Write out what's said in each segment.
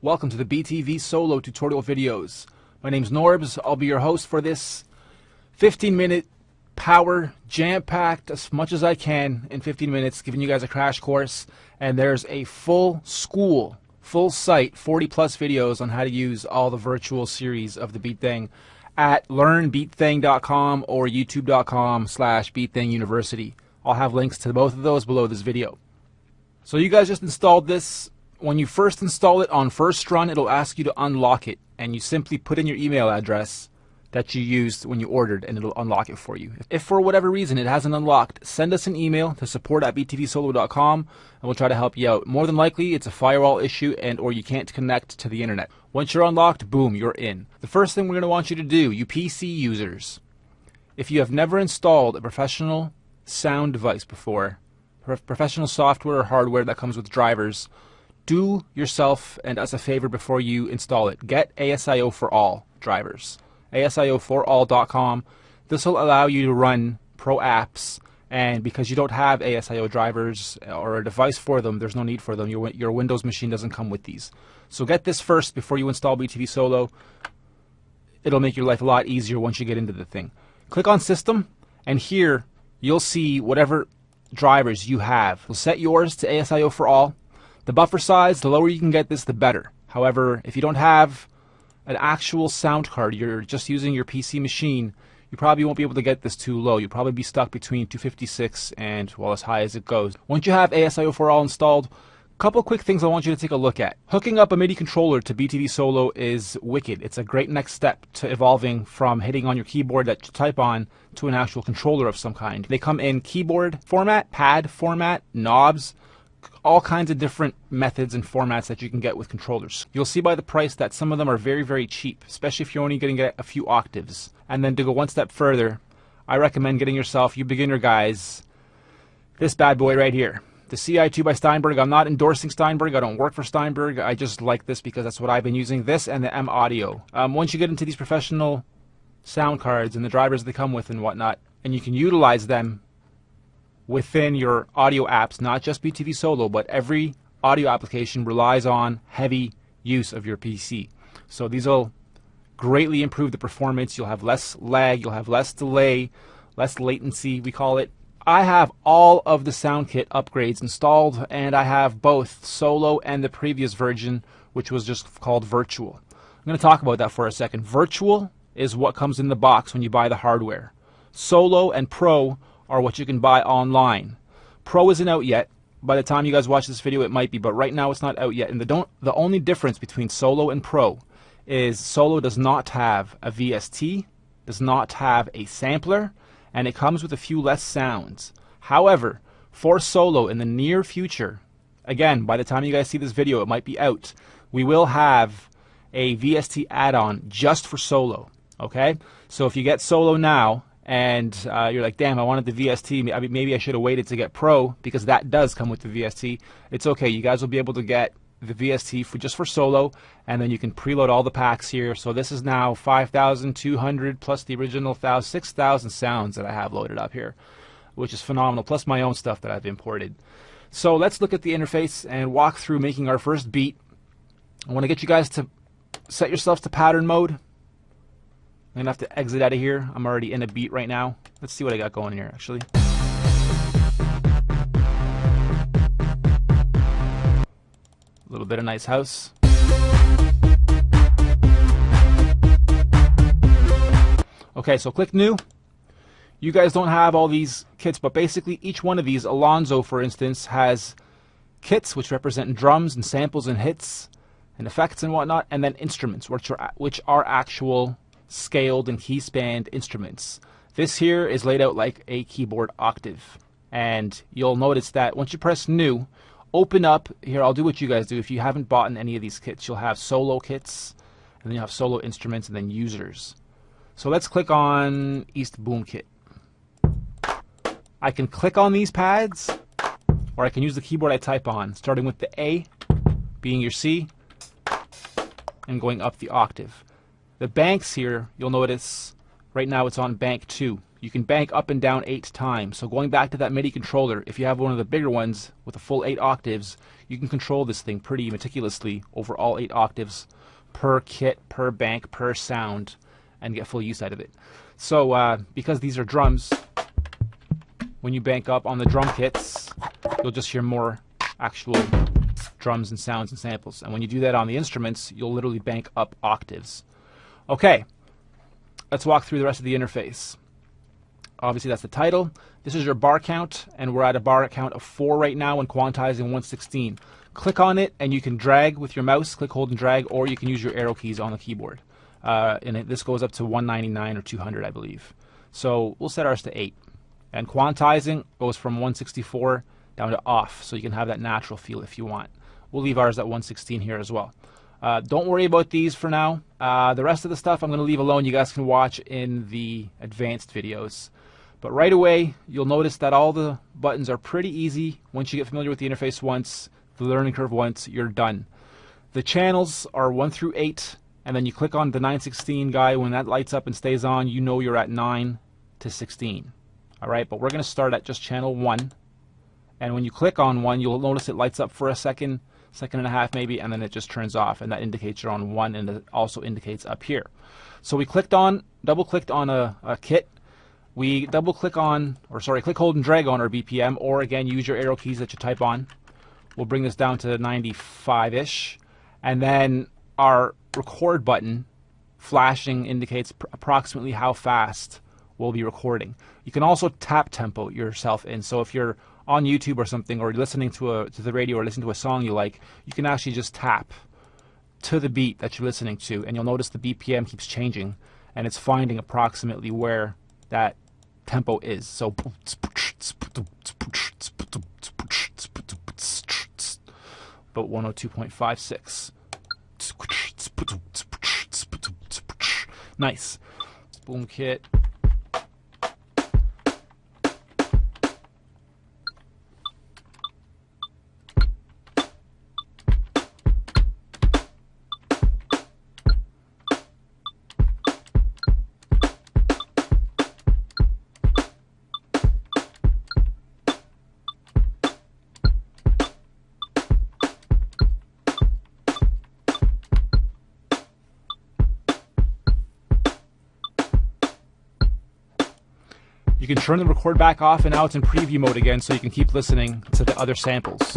Welcome to the BTV Solo tutorial videos. My name's Norbs. I'll be your host for this 15-minute power jam-packed as much as I can in 15 minutes, giving you guys a crash course. And there's a full school, full site, 40 plus videos on how to use all the virtual series of the BeatThing at learnbeatthing.com or youtube.com/BeatThingUniversity. I'll have links to both of those below this video. So you guys just installed this. When you first install it on first run, it'll ask you to unlock it, and you simply put in your email address that you used when you ordered, and it'll unlock it for you. If for whatever reason it hasn't unlocked, send us an email to support@btvsolo.com and we'll try to help you out. More than likely it's a firewall issue or you can't connect to the internet. Once you're unlocked, boom, you're in. The first thing we're going to want you to do, you PC users, if you have never installed a professional sound device before, professional software or hardware that comes with drivers, do yourself and us a favor before you install it. Get ASIO for All drivers. ASIO4all.com. This will allow you to run pro apps, and because you don't have ASIO drivers or a device for them, there's no need for them. Your Windows machine doesn't come with these. So get this first before you install BTV Solo. It'll make your life a lot easier once you get into the thing. Click on System, and here you'll see whatever drivers you have. We'll set yours to ASIO4all. The buffer size, the lower you can get this, the better. However, if you don't have an actual sound card, you're just using your PC machine, you probably won't be able to get this too low. You'll probably be stuck between 256 and, well, as high as it goes. Once you have ASIO4all installed, a couple quick things I want you to take a look at. Hooking up a MIDI controller to BTV Solo is wicked. It's a great next step to evolving from hitting on your keyboard that you type on to an actual controller of some kind. They come in keyboard format, pad format, knobs, all kinds of different methods and formats that you can get with controllers. You'll see by the price that some of them are very, very cheap, especially if you're only going to get a few octaves. And then to go one step further, I recommend getting yourself, you beginner guys, this bad boy right here. The CI2 by Steinberg. I'm not endorsing Steinberg. I don't work for Steinberg. I just like this because that's what I've been using. This and the M Audio. Once you get into these professional sound cards and the drivers they come with and whatnot, and you can utilize them within your audio apps, not just BTV Solo, but every audio application relies on heavy use of your PC. So these will greatly improve the performance. You'll have less lag, you'll have less delay, less latency, we call it. I have all of the SoundKit upgrades installed, and I have both Solo and the previous version, which was just called Virtual. I'm going to talk about that for a second. Virtual is what comes in the box when you buy the hardware. Solo and Pro are what you can buy online. Pro isn't out yet. By the time you guys watch this video, it might be, but right now it's not out yet. And the only difference between Solo and Pro is Solo does not have a VST, does not have a sampler, and it comes with a few less sounds. However, for Solo in the near future, again, by the time you guys see this video, it might be out, we will have a VST add-on just for Solo. Okay? So if you get Solo now, and you're like, damn, I wanted the VST, maybe I should have waited to get Pro, because that does come with the VST. It's okay, you guys will be able to get the VST just for Solo, and then you can preload all the packs here. So this is now 5,200 plus the original 6,000 sounds that I have loaded up here, which is phenomenal, plus my own stuff that I've imported. So let's look at the interface and walk through making our first beat. I want to get you guys to set yourselves to pattern mode. I'm going to have to exit out of here. I'm already in a beat right now. Let's see what I got going here, actually. A little bit of nice house. Okay, so click New. You guys don't have all these kits, but basically each one of these, Alonzo, for instance, has kits which represent drums and samples and hits and effects and whatnot, and then instruments, which are actual scaled and key spanned instruments. This here is laid out like a keyboard octave, and you'll notice that once you press New, open up here. I'll do what you guys do. If you haven't bought any of these kits, you'll have Solo kits, and then you have Solo instruments, and then users. So let's click on East Boom Kit. I can click on these pads, or I can use the keyboard I type on, starting with the A being your C and going up the octave. The banks here, you'll notice right now it's on bank 2. you can bank up and down 8 times. So going back to that MIDI controller, if you have one of the bigger ones with a full 8 octaves, you can control this thing pretty meticulously over all 8 octaves per kit, per bank, per sound, and get full use out of it. So because these are drums, when you bank up on the drum kits, you'll just hear more actual drums and sounds and samples. And when you do that on the instruments, you'll literally bank up octaves. Okay, let's walk through the rest of the interface. Obviously that's the title. This is your bar count, and we're at a bar count of 4 right now when quantizing 116. Click on it and you can drag with your mouse, click, hold, and drag, or you can use your arrow keys on the keyboard. This goes up to 199 or 200, I believe. So we'll set ours to 8. And quantizing goes from 164 down to off, so you can have that natural feel if you want. We'll leave ours at 116 here as well. Don't worry about these for now. The rest of the stuff I'm going to leave alone. You guys can watch in the advanced videos. But right away, you'll notice that all the buttons are pretty easy. Once you get familiar with the interface once, the learning curve once, you're done. The channels are 1 through 8, and then you click on the 916 guy. When that lights up and stays on, you know you're at 9 to 16. All right, but we're going to start at just channel 1. And when you click on 1, you'll notice it lights up for a second, second and a half maybe, and then it just turns off, and that indicates you're on 1, and it also indicates up here. So we double-clicked on a kit. We click, hold and drag on our BPM, or again, use your arrow keys that you type on. We'll bring this down to 95-ish, and then our record button flashing indicates approximately how fast we'll be recording. You can also tap tempo yourself in, so if you're on YouTube or something, or you're listening to the radio or listening to a song you like, you can actually just tap to the beat that you're listening to, and you'll notice the BPM keeps changing, and it's finding approximately where that tempo is. So about 102.56. Nice. Boom kit. You can turn the record back off, and now it's in preview mode again, so you can keep listening to the other samples.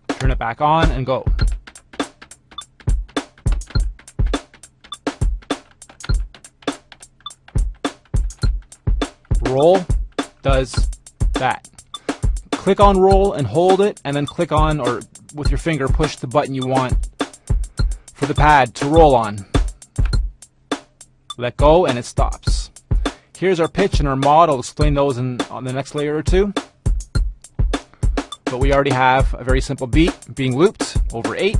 Turn it back on and go. Roll does that. Click on roll and hold it, and then click on, or with your finger, push the button you want for the pad to roll on. Let go and it stops. Here's our pitch and our mod. I'll explain those on the next layer or two. But we already have a very simple beat being looped over 8.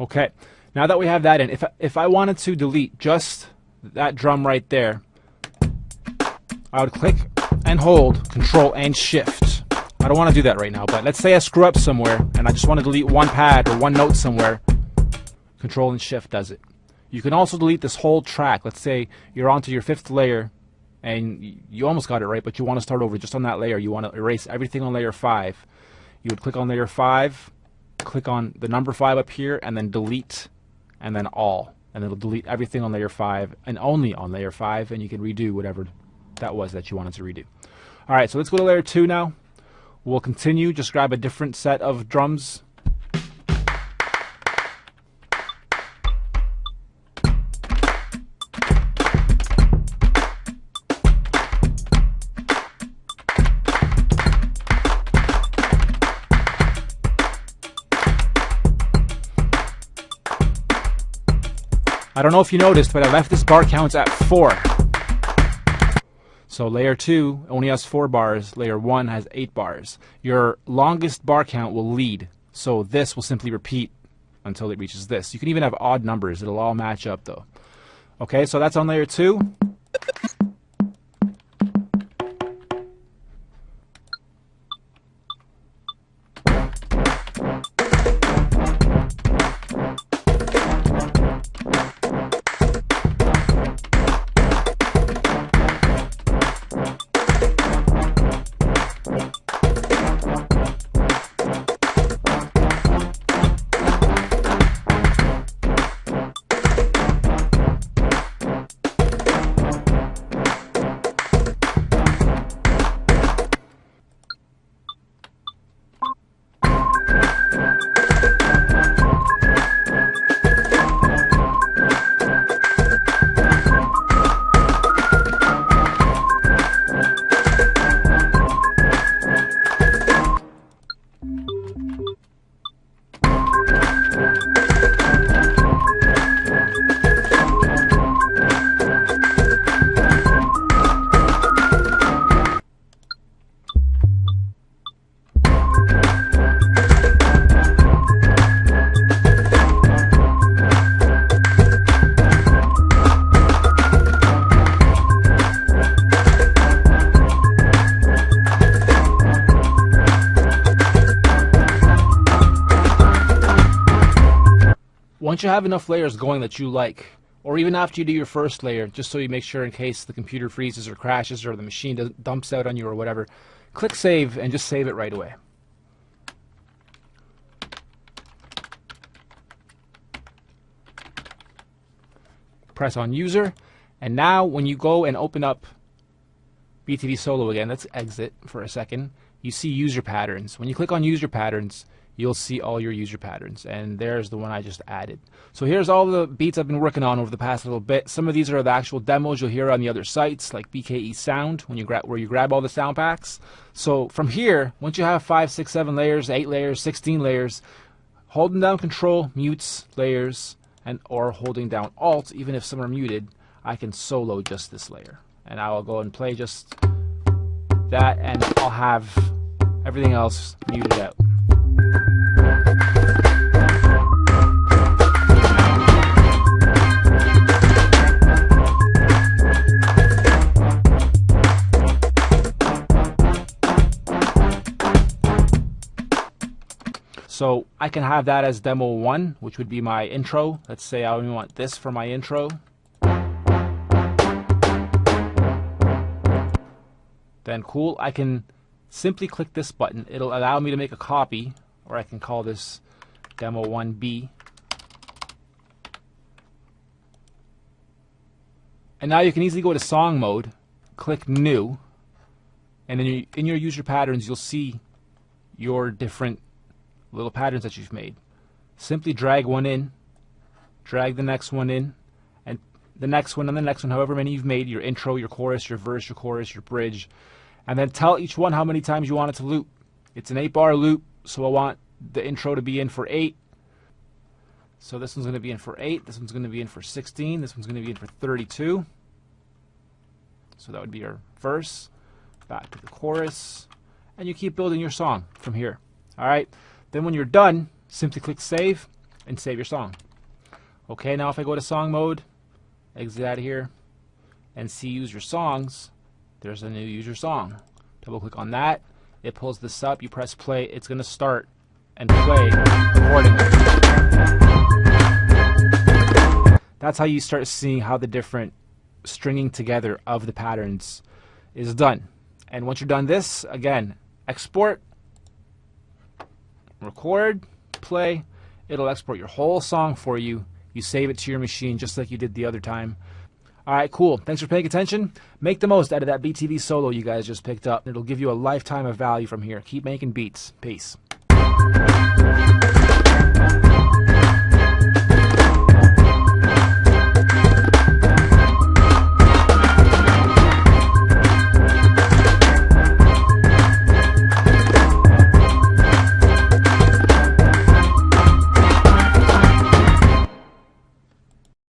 Okay, now that we have that in, if I wanted to delete just that drum right there, I would click and hold Control and Shift. I don't want to do that right now, but let's say I screw up somewhere and I just want to delete one pad or one note somewhere. Control and Shift does it. You can also delete this whole track. Let's say you're onto your 5th layer and you almost got it right, but you want to start over just on that layer. You want to erase everything on layer 5. You would click on layer 5, click on the number 5 up here, and then delete, and then all, and it'll delete everything on layer 5 and only on layer 5, and you can redo whatever that was that you wanted to redo. Alright, so let's go to layer 2 now. We'll continue, just grab a different set of drums. I don't know if you noticed, but I left this bar counts at 4. So layer 2 only has 4 bars, layer 1 has 8 bars. Your longest bar count will lead, so this will simply repeat until it reaches this. You can even have odd numbers, it'll all match up though. Okay, so that's on layer 2. Once you have enough layers going that you like, or even after you do your first layer, just so you make sure in case the computer freezes or crashes or the machine dumps out on you or whatever, click save and just save it right away. Press on user, and now when you go and open up BTV Solo again, let's exit for a second, you see user patterns. When you click on user patterns, you'll see all your user patterns, and there's the one I just added. So here's all the beats I've been working on over the past little bit. Some of these are the actual demos you'll hear on the other sites, like BKE Sound, where you grab all the sound packs. So from here, once you have 5, 6, 7 layers, 8 layers, 16 layers, holding down Control mutes layers, or holding down Alt, even if some are muted, I can solo just this layer. And I will go and play just that, and I'll have everything else muted out. So I can have that as demo 1, which would be my intro. Let's say I only want this for my intro. Then cool, I can simply click this button. It'll allow me to make a copy, or I can call this demo 1B. And now you can easily go to song mode, click new, and then in your user patterns you'll see your different little patterns that you've made. Simply drag one in, drag the next one in, and the next one and the next one, however many you've made, your intro, your chorus, your verse, your chorus, your bridge, and then tell each one how many times you want it to loop. It's an 8-bar loop, so I want the intro to be in for 8. So this one's going to be in for 8, this one's going to be in for 16, this one's going to be in for 32. So that would be your verse, back to the chorus, and you keep building your song from here. Alright, then when you're done, simply click save and save your song. Okay, now if I go to song mode, exit out of here, and see user songs, there's a new user song. Double click on that, it pulls this up, you press play, it's going to start and play accordingly. That's how you start seeing how the different stringing together of the patterns is done. And once you're done this, again, export, record, play, it'll export your whole song for you. You save it to your machine just like you did the other time. Alright, cool. Thanks for paying attention. Make the most out of that BTV Solo you guys just picked up. It'll give you a lifetime of value from here. Keep making beats. Peace.